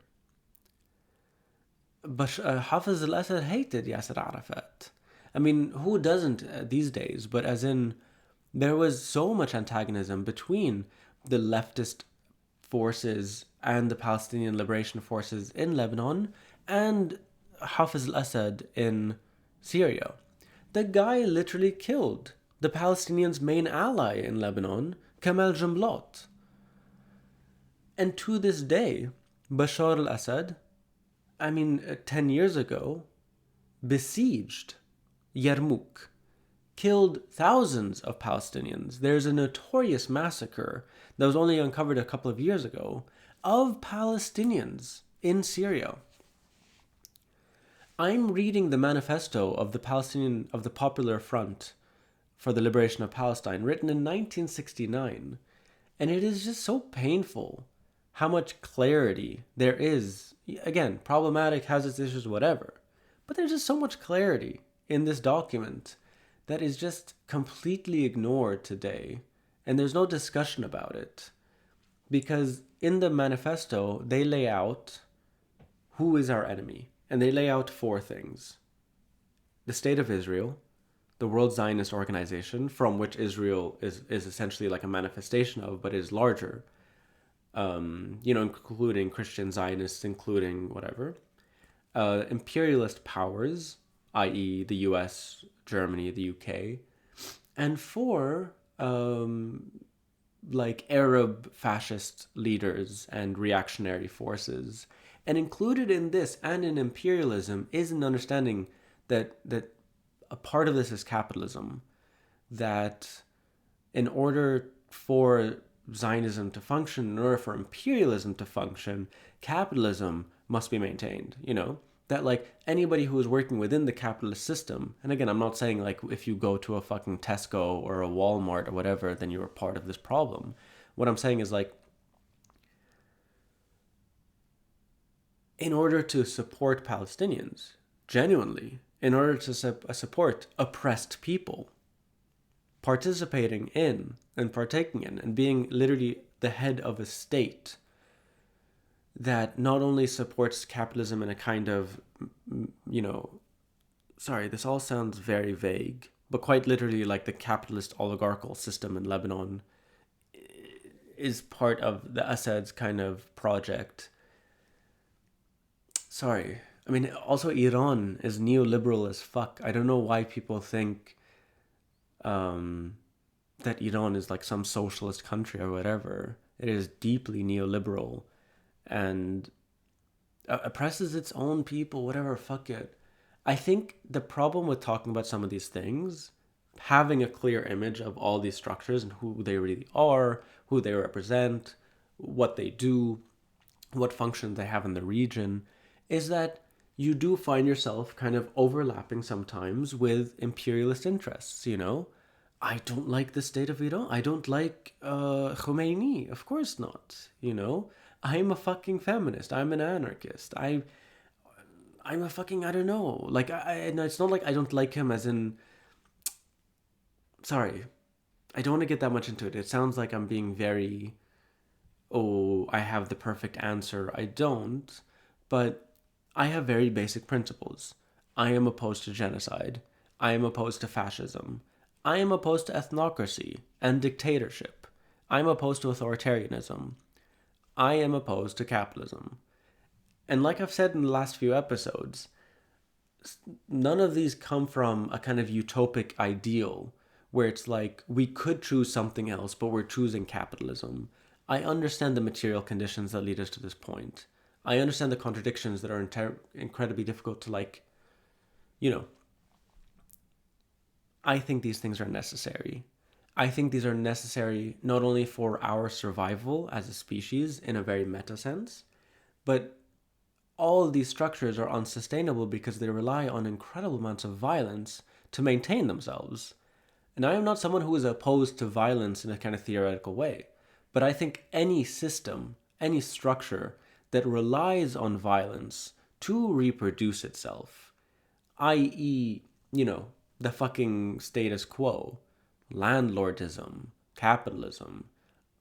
But Hafiz al-Assad hated Yasser Arafat. I mean, who doesn't these days? But as in, there was so much antagonism between the leftist forces and the Palestinian liberation forces in Lebanon and Hafiz al-Assad in Syria. The guy literally killed the Palestinians' main ally in Lebanon, Kamal Jumblot. And to this day, Bashar al-Assad, 10 years ago, besieged Yarmouk, killed thousands of Palestinians. There's a notorious massacre that was only uncovered a couple of years ago of Palestinians in Syria. I'm reading the manifesto of the Popular Front for the Liberation of Palestine, written in 1969, and it is just so painful how much clarity there is. Again, problematic, has its issues, whatever, but there's just so much clarity in this document that is just completely ignored today, and there's no discussion about it. Because in the manifesto, they lay out who is our enemy, and they lay out four things: the State of Israel, the World Zionist Organization, from which Israel is essentially like a manifestation of, but is larger, including Christian Zionists, including whatever, imperialist powers, i.e. the US, Germany, the UK, and four, like Arab fascist leaders and reactionary forces. And included in this and in imperialism is an understanding that a part of this is capitalism, that in order for Zionism to function, in order for imperialism to function, capitalism must be maintained, that like anybody who is working within the capitalist system, and again, I'm not saying like if you go to a fucking Tesco or a Walmart or whatever, then you're part of this problem. What I'm saying is like, in order to support Palestinians, genuinely, in order to support oppressed people, participating in and partaking in and being literally the head of a state that not only supports capitalism in a kind of, this all sounds very vague, but quite literally like the capitalist oligarchical system in Lebanon is part of the Assad's kind of project. Also Iran is neoliberal as fuck. I don't know why people think that Iran is like some socialist country or whatever. It is deeply neoliberal and oppresses its own people, whatever, fuck it. I think the problem with talking about some of these things, having a clear image of all these structures and who they really are, who they represent, what they do, what function they have in the region, is that you do find yourself kind of overlapping sometimes with imperialist interests, you know? I don't like the state of Iran. I don't like Khomeini. Of course not, you know? I'm a fucking feminist. I'm an anarchist. I'm a fucking, I don't know. Like, and it's not like I don't like him as in, sorry, I don't want to get that much into it. It sounds like I'm being very, oh, I have the perfect answer. I don't. But I have very basic principles. I am opposed to genocide. I am opposed to fascism. I am opposed to ethnocracy and dictatorship. I'm opposed to authoritarianism. I am opposed to capitalism. And like I've said in the last few episodes, none of these come from a kind of utopic ideal where it's like we could choose something else, but we're choosing capitalism. I understand the material conditions that lead us to this point. I understand the contradictions that are incredibly difficult to, like, you know, I think these things are necessary. I think these are necessary not only for our survival as a species in a very meta sense, but all of these structures are unsustainable because they rely on incredible amounts of violence to maintain themselves. And I am not someone who is opposed to violence in a kind of theoretical way, but I think any system, any structure that relies on violence to reproduce itself, i.e., you know, the fucking status quo, landlordism, capitalism,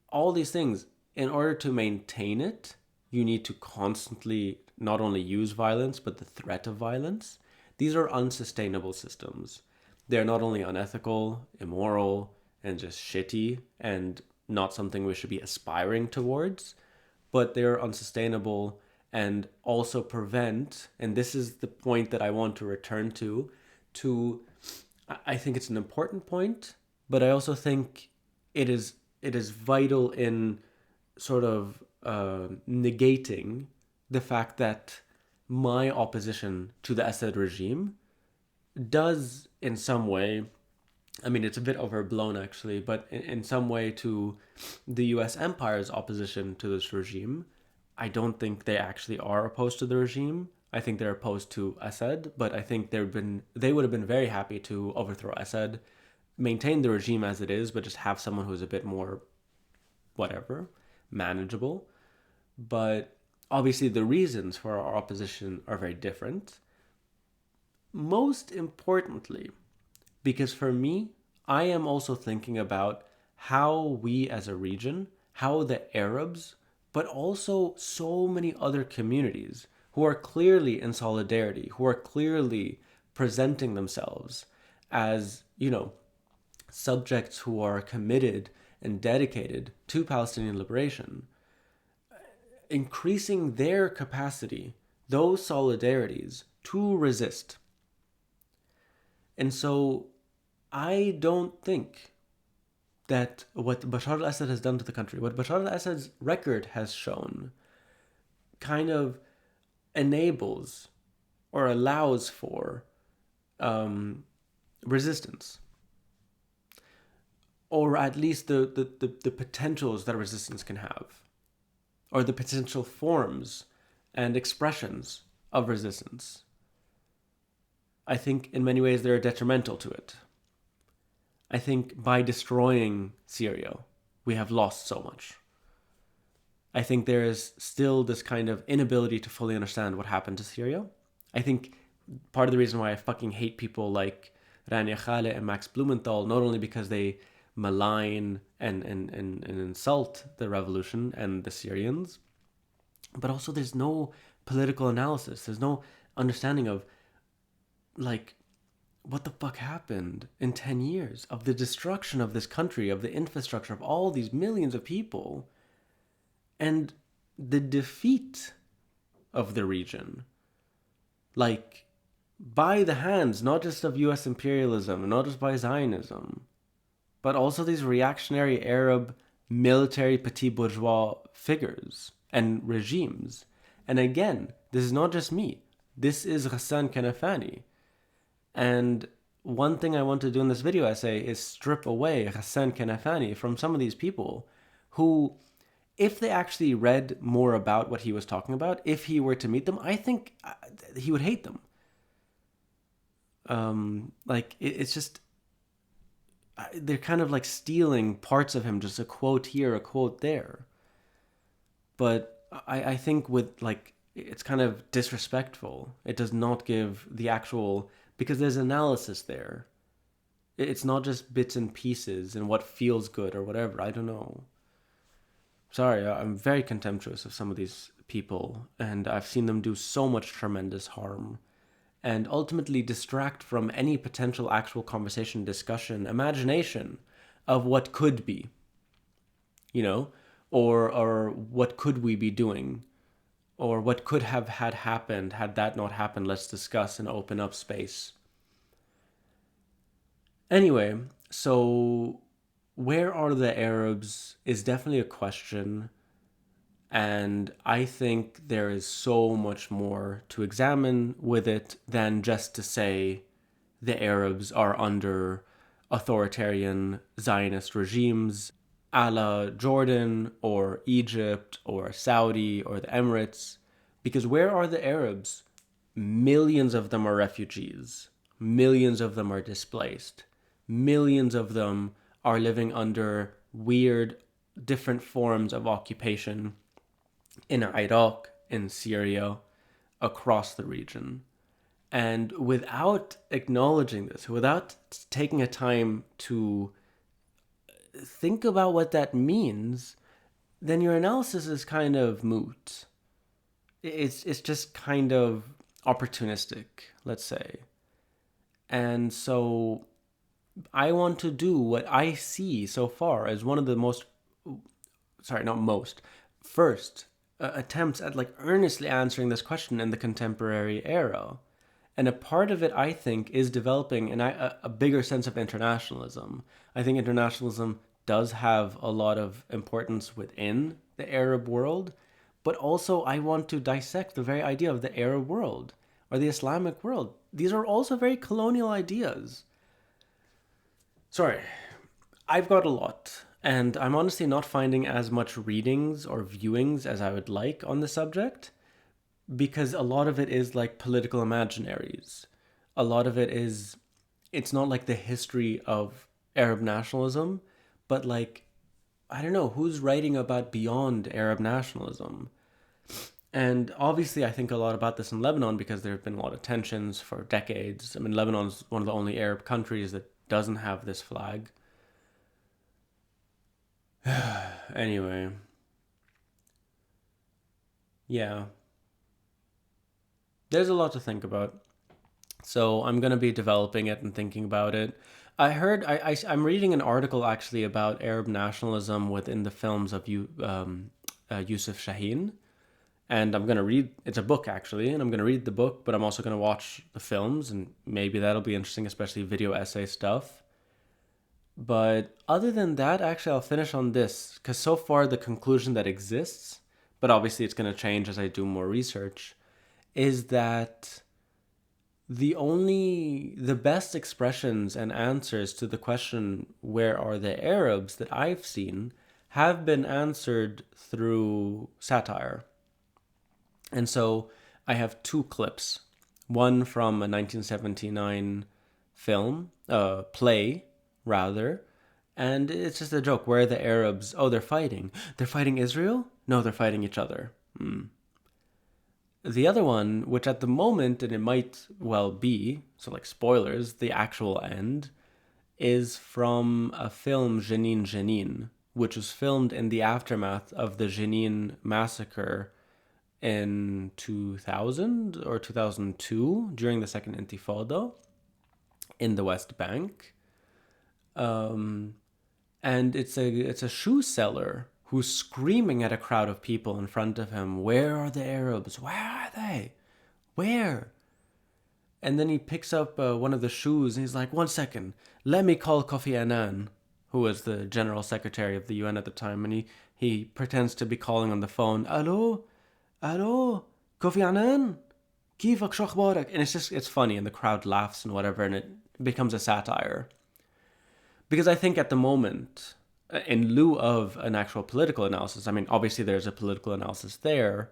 all these things, in order to maintain it, you need to constantly not only use violence, but the threat of violence. These are unsustainable systems. They're not only unethical, immoral, and just shitty, and not something we should be aspiring towards, but they're unsustainable and also prevent, and this is the point that I want to return to I think it's an important point, but I also think it is vital in sort of negating the fact that my opposition to the Assad regime does in some way, I mean, it's a bit overblown actually, but in some way to the US empire's opposition to this regime. I don't think they actually are opposed to the regime. I think they're opposed to Assad, but I think they would have been very happy to overthrow Assad, maintain the regime as it is, but just have someone who's a bit more whatever, manageable. But obviously the reasons for our opposition are very different. Most importantly, because for me, I am also thinking about how we as a region, how the Arabs, but also so many other communities who are clearly in solidarity, who are clearly presenting themselves as, you know, subjects who are committed and dedicated to Palestinian liberation, increasing their capacity, those solidarities, to resist. And so I don't think that what Bashar al-Assad has done to the country, what Bashar al-Assad's record has shown, kind of enables or allows for resistance, or at least the potentials that resistance can have, or the potential forms and expressions of resistance. I think in many ways they're detrimental to it. I think by destroying Syria, we have lost so much. I think there is still this kind of inability to fully understand what happened to Syria. I think part of the reason why I fucking hate people like Rania Khaleh and Max Blumenthal, not only because they malign and insult the revolution and the Syrians, but also there's no political analysis. There's no understanding of, like, what the fuck happened in 10 years of the destruction of this country, of the infrastructure, of all these millions of people, and the defeat of the region, like, by the hands not just of US imperialism, not just by Zionism, but also these reactionary Arab military petit bourgeois figures and regimes. And again, this is not just me. This is Ghassan Kanafani. And one thing I want to do in this video essay is strip away Hassan Kanafani from some of these people who, if they actually read more about what he was talking about, if he were to meet them, I think he would hate them. It's just, they're kind of like stealing parts of him, just a quote here, a quote there. But I think with like, it's kind of disrespectful. It does not give the actual, because there's analysis there. It's not just bits and pieces and what feels good or whatever. I don't know. Sorry, I'm very contemptuous of some of these people, and I've seen them do so much tremendous harm and ultimately distract from any potential actual conversation, discussion, imagination of what could be, you know, or what could we be doing, or what could have had happened had that not happened. Let's discuss and open up space. Anyway, so where are the Arabs is definitely a question. And I think there is so much more to examine with it than just to say the Arabs are under authoritarian Zionist regimes a la Jordan or Egypt or Saudi or the Emirates. Because where are the Arabs? Millions of them are refugees. Millions of them are displaced. Millions of them are living under weird, different forms of occupation in Iraq, in Syria, across the region. And without acknowledging this, without taking a time to think about what that means, then your analysis is kind of moot. It's just kind of opportunistic, let's say. And so I want to do what I see so far as one of the most, sorry, not most, first attempts at like earnestly answering this question in the contemporary era. And a part of it, I think, is developing a bigger sense of internationalism. I think internationalism does have a lot of importance within the Arab world, but also I want to dissect the very idea of the Arab world or the Islamic world. These are also very colonial ideas. Sorry, I've got a lot, and I'm honestly not finding as much readings or viewings as I would like on the subject, because a lot of it is like political imaginaries. A lot of it is, it's not like the history of Arab nationalism, but like, I don't know, who's writing about beyond Arab nationalism? And obviously, I think a lot about this in Lebanon because there have been a lot of tensions for decades. I mean, Lebanon's one of the only Arab countries that doesn't have this flag. Anyway, yeah, there's a lot to think about. So I'm going to be developing it and thinking about it. I heard, I'm reading an article actually about Arab nationalism within the films of Yusuf Shaheen. And I'm going to read, it's a book actually, and I'm going to read the book, but I'm also going to watch the films, and maybe that'll be interesting, especially video essay stuff. But other than that, actually, I'll finish on this, because so far the conclusion that exists, but obviously it's going to change as I do more research, is that the best expressions and answers to the question, where are the Arabs, that I've seen, have been answered through satire. And so I have two clips. One from a 1979 film, play, rather. And it's just a joke. Where are the Arabs? Oh, they're fighting. They're fighting Israel? No, they're fighting each other. The other one, which at the moment, and it might well be, so like spoilers, the actual end, is from a film, Jenin Jenin, which was filmed in the aftermath of the Jenin massacre in 2000 or 2002 during the Second Intifada in the West Bank. And it's a shoe seller who's screaming at a crowd of people in front of him, "Where are the Arabs? Where are they? Where?" And then he picks up one of the shoes and he's like, "1 second, let me call Kofi Annan," who was the General Secretary of the UN at the time. And he pretends to be calling on the phone. "Hello? Hello? Kofi Annan? كيفك شو أخبارك? And it's funny and the crowd laughs and whatever and it becomes a satire. Because I think at the moment, in lieu of an actual political analysis, I mean, obviously there's a political analysis there,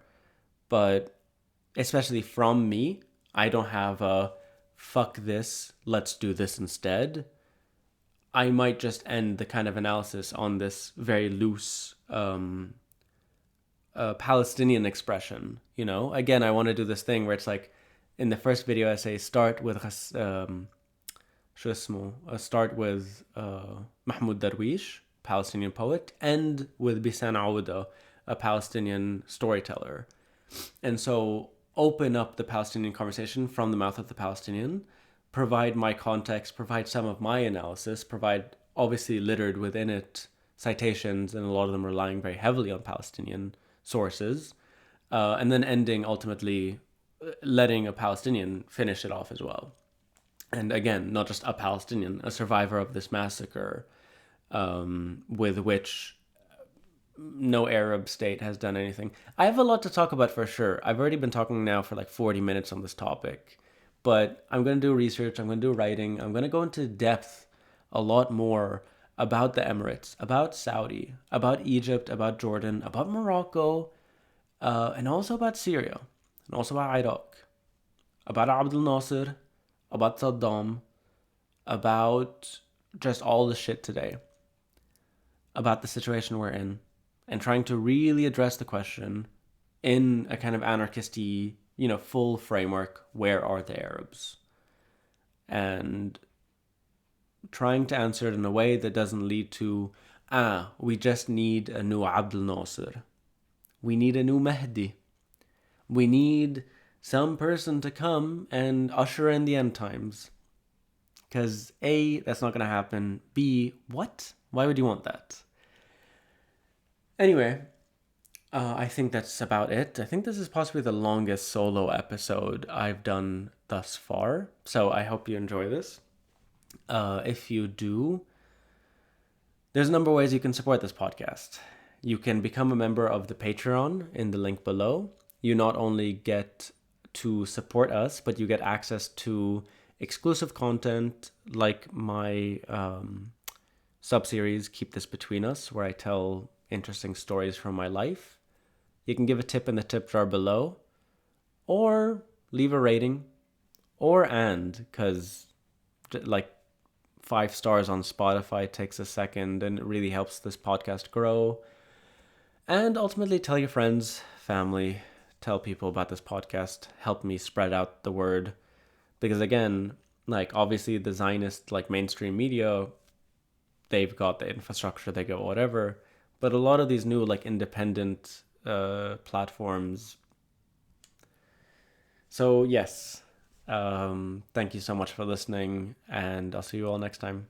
but especially from me, I don't have a fuck this, let's do this instead. I might just end the kind of analysis on this very loose Palestinian expression. You know, again, I want to do this thing where it's like in the first video I say start with start with Mahmoud Darwish, Palestinian poet, end with Bisan Aouda, a Palestinian storyteller. And so open up the Palestinian conversation from the mouth of the Palestinian, provide my context, provide some of my analysis, provide obviously littered within it citations, and a lot of them relying very heavily on Palestinian sources, and then ending ultimately letting a Palestinian finish it off as well. And again, not just a Palestinian, a survivor of this massacre, with which no Arab state has done anything. I have a lot to talk about for sure. I've already been talking now for like 40 minutes on this topic, but I'm going to do research, I'm going to do writing, I'm going to go into depth a lot more about the Emirates, about Saudi, about Egypt, about Jordan, about Morocco, and also about Syria, and also about Iraq, about Abdel Nasser, about Saddam, about just all the shit today, about the situation we're in, and trying to really address the question in a kind of anarchisty, full framework, where are the Arabs? And trying to answer it in a way that doesn't lead to, we just need a new Abdel Nasser. We need a new Mahdi. We need some person to come and usher in the end times. Because A, that's not going to happen. B, what? Why would you want that? Anyway, I think that's about it. I think this is possibly the longest solo episode I've done thus far. So I hope you enjoy this. If you do, there's a number of ways you can support this podcast. You can become a member of the Patreon in the link below. You not only get to support us, but you get access to exclusive content like my sub-series, Keep This Between Us, where I tell interesting stories from my life. You can give a tip in the tip jar below, or leave a rating, because like 5 stars on Spotify takes a second and it really helps this podcast grow. And ultimately tell your friends, family, tell people about this podcast, help me spread out the word. Because again, like obviously the Zionist like mainstream media, they've got the infrastructure, they go whatever. But a lot of these new like independent platforms. So yes, thank you so much for listening, and I'll see you all next time.